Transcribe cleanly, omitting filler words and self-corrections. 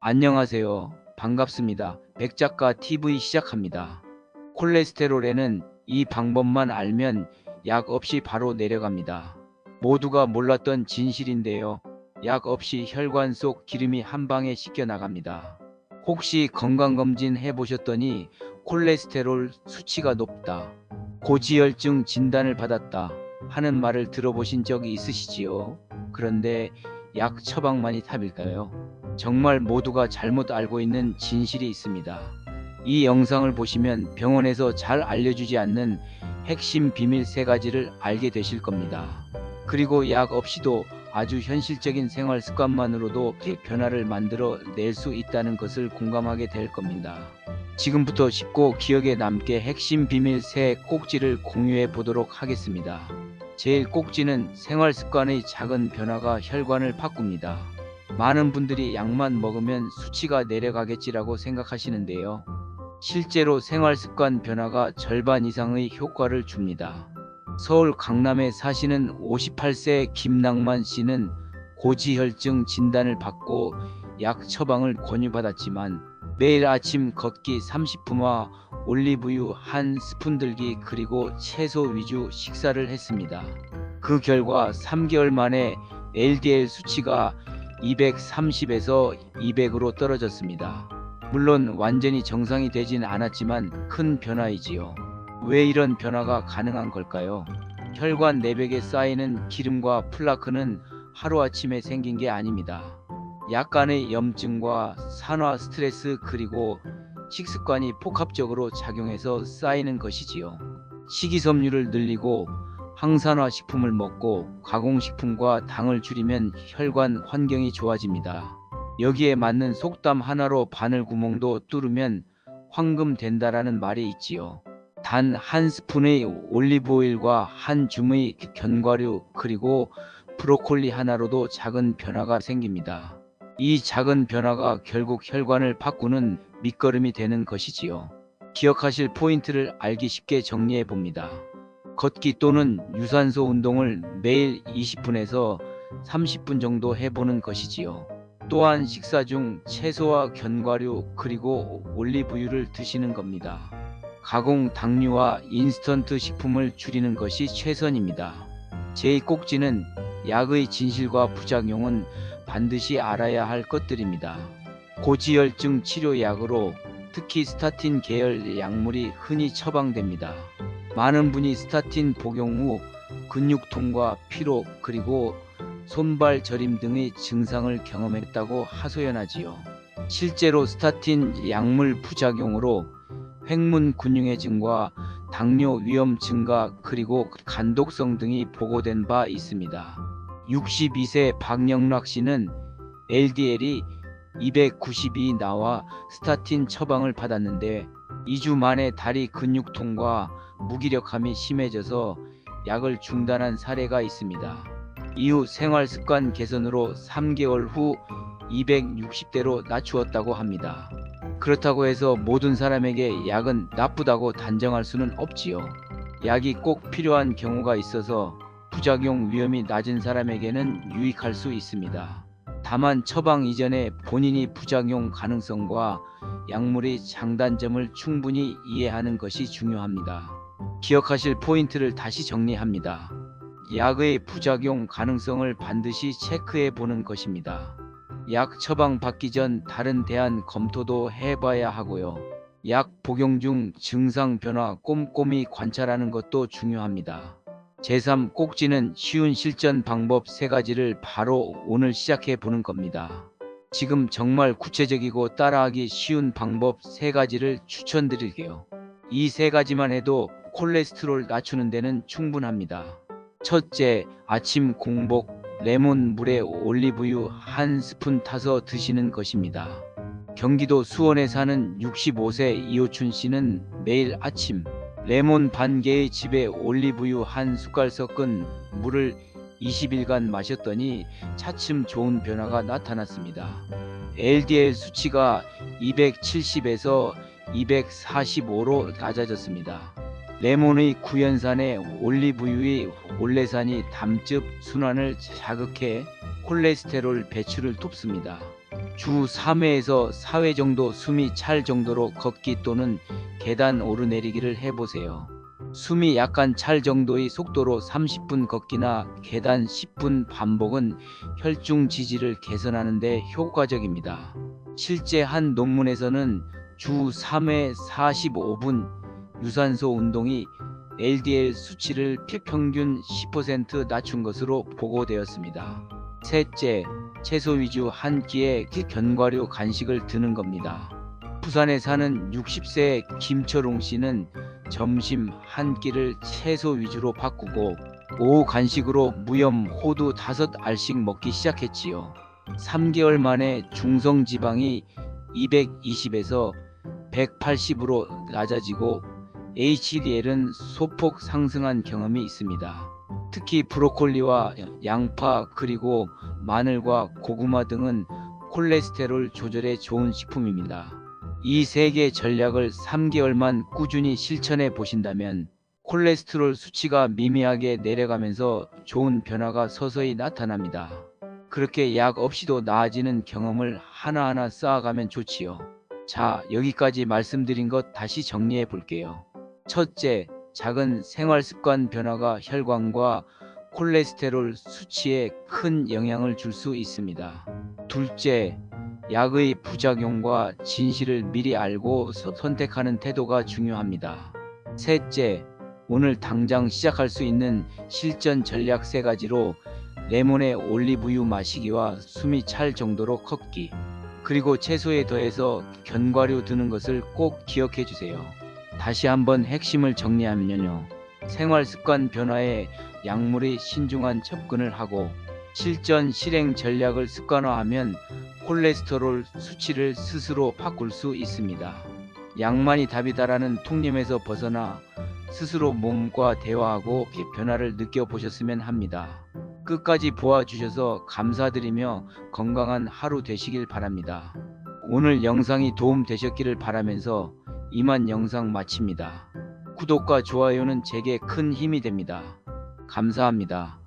안녕하세요. 반갑습니다. 백작가 TV 시작합니다. 콜레스테롤에는 이 방법만 알면 약 없이 바로 내려갑니다. 모두가 몰랐던 진실인데요. 약 없이 혈관 속 기름이 한 방에 씻겨 나갑니다. 혹시 건강검진 해보셨더니 콜레스테롤 수치가 높다, 고지혈증 진단을 받았다 하는 말을 들어보신 적이 있으시지요? 그런데 약 처방만이 답일까요? 정말 모두가 잘못 알고 있는 진실이 있습니다. 이 영상을 보시면 병원에서 잘 알려주지 않는 핵심 비밀 3가지를 알게 되실 겁니다. 그리고 약 없이도 아주 현실적인 생활 습관만으로도 변화를 만들어 낼 수 있다는 것을 공감하게 될 겁니다. 지금부터 쉽고 기억에 남게 핵심 비밀 3꼭지를 공유해 보도록 하겠습니다. 제일 꼭지는 생활 습관의 작은 변화가 혈관을 바꿉니다. 많은 분들이 약만 먹으면 수치가 내려가겠지라고 생각하시는데요. 실제로 생활 습관 변화가 절반 이상의 효과를 줍니다. 서울 강남에 사시는 58세 김낭만 씨는 고지혈증 진단을 받고 약 처방을 권유받았지만 매일 아침 걷기 30분과 올리브유 한 스푼 들기 그리고 채소 위주 식사를 했습니다. 그 결과 3개월 만에 LDL 수치가 230에서 200으로 떨어졌습니다. 물론 완전히 정상이 되진 않았지만 큰 변화이지요. 왜 이런 변화가 가능한 걸까요? 혈관 내벽에 쌓이는 기름과 플라크는 하루아침에 생긴 게 아닙니다. 약간의 염증과 산화 스트레스 그리고 식습관이 복합적으로 작용해서 쌓이는 것이지요. 식이섬유를 늘리고 항산화 식품을 먹고 가공식품과 당을 줄이면 혈관 환경이 좋아집니다. 여기에 맞는 속담 하나로 바늘구멍도 뚫으면 황금 된다라는 말이 있지요. 단 한 스푼의 올리브오일과 한 줌의 견과류 그리고 브로콜리 하나로도 작은 변화가 생깁니다. 이 작은 변화가 결국 혈관을 바꾸는 밑거름이 되는 것이지요. 기억하실 포인트를 알기 쉽게 정리해 봅니다. 걷기 또는 유산소 운동을 매일 20분에서 30분 정도 해보는 것이지요. 또한 식사 중 채소와 견과류 그리고 올리브유를 드시는 겁니다. 가공 당류와 인스턴트 식품을 줄이는 것이 최선입니다. 제2꼭지는 약의 진실과 부작용은 반드시 알아야 할 것들입니다. 고지혈증 치료약으로 특히 스타틴 계열 약물이 흔히 처방됩니다. 많은 분이 스타틴 복용 후 근육통과 피로 그리고 손발 저림 등의 증상을 경험했다고 하소연하지요. 실제로 스타틴 약물 부작용으로 횡문근육해증과 당뇨 위험 증가 그리고 간독성 등이 보고된 바 있습니다. 62세 박영락 씨는 LDL이 290이 나와 스타틴 처방을 받았는데 2주 만에 다리 근육통과 무기력함이 심해져서 약을 중단한 사례가 있습니다. 이후 생활습관 개선으로 3개월 후 260대로 낮추었다고 합니다. 그렇다고 해서 모든 사람에게 약은 나쁘다고 단정할 수는 없지요. 약이 꼭 필요한 경우가 있어서 부작용 위험이 낮은 사람에게는 유익할 수 있습니다. 다만 처방 이전에 본인이 부작용 가능성과 약물의 장단점을 충분히 이해하는 것이 중요합니다. 기억하실 포인트를 다시 정리합니다. 약의 부작용 가능성을 반드시 체크해 보는 것입니다. 약 처방 받기 전 다른 대안 검토도 해봐야 하고요. 약 복용 중 증상 변화 꼼꼼히 관찰하는 것도 중요합니다. 제3꼭지는 쉬운 실전 방법 3가지를 바로 오늘 시작해 보는 겁니다. 지금 정말 구체적이고 따라하기 쉬운 방법 3가지를 추천드릴게요. 이 3가지만 해도 콜레스테롤 낮추는 데는 충분합니다. 첫째, 아침 공복 레몬 물에 올리브유 한 스푼 타서 드시는 것입니다. 경기도 수원에 사는 65세 이호춘 씨는 매일 아침 레몬 반 개의 즙에 올리브유 한 숟갈 섞은 물을 20일간 마셨더니 차츰 좋은 변화가 나타났습니다. LDL 수치가 270에서 245로 낮아졌습니다. 레몬의 구연산에 올리브유의 올레산이 담즙 순환을 자극해 콜레스테롤 배출을 돕습니다. 주 3회에서 4회 정도 숨이 찰 정도로 걷기 또는 계단 오르내리기를 해보세요. 숨이 약간 찰 정도의 속도로 30분 걷기나 계단 10분 반복은 혈중 지지를 개선하는 데 효과적입니다. 실제 한 논문에서는 주 3회 45분 유산소 운동이 LDL 수치를 평균 10% 낮춘 것으로 보고되었습니다. 셋째, 채소 위주 한 끼에 견과류 간식을 드는 겁니다. 부산에 사는 60세 김철웅 씨는 점심 한 끼를 채소 위주로 바꾸고 오후 간식으로 무염 호두 5알씩 먹기 시작했지요. 3개월 만에 중성지방이 220에서 180으로 낮아지고 HDL은 소폭 상승한 경험이 있습니다. 특히 브로콜리와 양파 그리고 마늘과 고구마 등은 콜레스테롤 조절에 좋은 식품입니다. 이 3개 전략을 3개월만 꾸준히 실천해 보신다면 콜레스테롤 수치가 미미하게 내려가면서 좋은 변화가 서서히 나타납니다. 그렇게 약 없이도 나아지는 경험을 하나하나 쌓아가면 좋지요. 자, 여기까지 말씀드린 것 다시 정리해 볼게요. 첫째, 작은 생활습관 변화가 혈관과 콜레스테롤 수치에 큰 영향을 줄 수 있습니다. 둘째, 약의 부작용과 진실을 미리 알고 선택하는 태도가 중요합니다. 셋째, 오늘 당장 시작할 수 있는 실전 전략 3가지로 레몬에 올리브유 마시기와 숨이 찰 정도로 걷기, 그리고 채소에 더해서 견과류 드는 것을 꼭 기억해 주세요. 다시 한번 핵심을 정리하면요. 생활습관 변화에 약물의 신중한 접근을 하고 실전 실행 전략을 습관화하면 콜레스테롤 수치를 스스로 바꿀 수 있습니다. 약만이 답이다라는 통념에서 벗어나 스스로 몸과 대화하고 변화를 느껴보셨으면 합니다. 끝까지 보아주셔서 감사드리며 건강한 하루 되시길 바랍니다. 오늘 영상이 도움되셨기를 바라면서 이만 영상 마칩니다. 구독과 좋아요는 제게 큰 힘이 됩니다. 감사합니다.